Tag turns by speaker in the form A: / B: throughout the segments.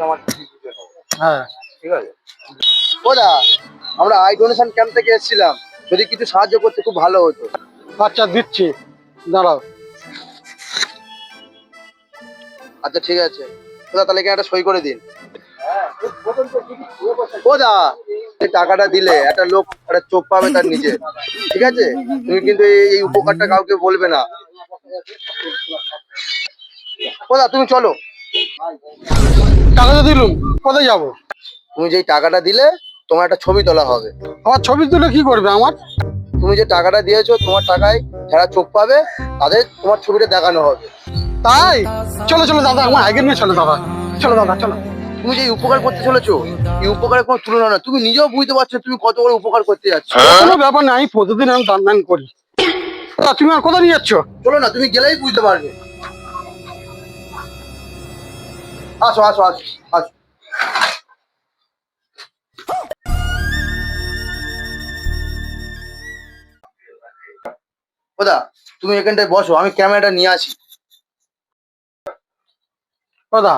A: আমার কিছু বুঝে নেবো।
B: হ্যাঁ
A: ঠিক আছে ওদা, আমরা আই ডোনেশন ক্যাম্প থেকে এসেছিলাম, যদি কিছু সাহায্য করতে খুব ভালো হতো।
B: আচ্ছা দিচ্ছি, দাঁড়াও।
A: আচ্ছা ঠিক আছে ওদা, তাহলে এখানে একটা সই করে দিন। ওদা, এই টাকাটা দিলে একটা লোক একটা চোখ পাবে তার নিজে, ঠিক আছে? তুমি কিন্তু এই উপকারটা কাউকে বলবে না। ওদা তুমি চলো।
B: টাকাটা দিলুম, কোথায় যাবো?
A: তুমি যেই টাকাটা দিলে তোমার একটা ছবি তোলা হবে।
B: আমার ছবি তুলে কি করবে আমার?
A: তুমি যে টাকাটা দিয়েছো তোমার টাকায় যারা চোখ পাবে তাদের তোমার ছবিটা দেখানো হবে।
B: তাই? চলো চলো দাদা, আমার আগে নিয়ে চলো দাদা, চলো দাদা চলো।
A: তুমি যে উপকার করতে চলেছো এই উপকারের কোনো তুলনা না, তুমি নিজেও বুঝতে পারছো তুমি কত বড় উপকার করতে যাচ্ছ।
B: কোনো ব্যাপার না, আমি প্রতিদিন আমি দান দান করি। তা তুমি আর কোথায় নিয়ে যাচ্ছ?
A: চলো না, তুমি গেলেই বুঝতে পারবে। আসো আসো আসো আসো। ওদা তুমি এখানটায় বসো, আমি ক্যামেরাটা নিয়ে আসি।
B: দাদা,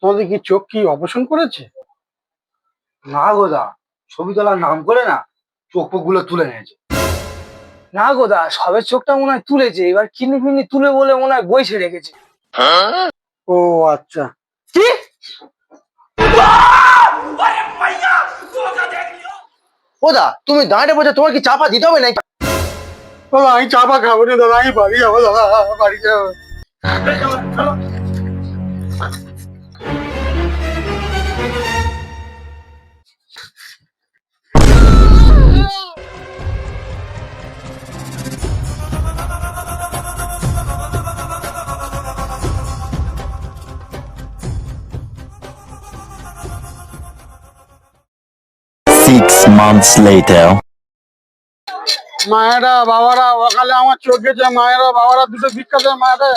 B: তোমাদের কি চোখ কি অপারেশন করেছে?
A: না গোদা, ছবি তোলার নাম করে না চোখ গুলো তুলে নিয়েছে।
C: না গোদা, সবের চোখটা মনে হয় তুলেছে, এবার কিডনি ফিডনি তুলে বলে মনে হয় বইছে রেখেছে।
B: ও আচ্ছা।
C: কি?
A: ওদা তুমি দাঁড়িয়ে বসে, তোমার কি চাপা দিতে হবে নাকি?
B: দাদা আমি চাপা খাবো না দাদা, আমি বাড়ি যাবো দাদা, বাড়ি যাবো।
D: Six months later.
B: মায়েরা বাবারা, সকালে আমার চোখ গেছে, মায়েরা বাবারা দুটো ভিক্ষা দেয় মায়েরা।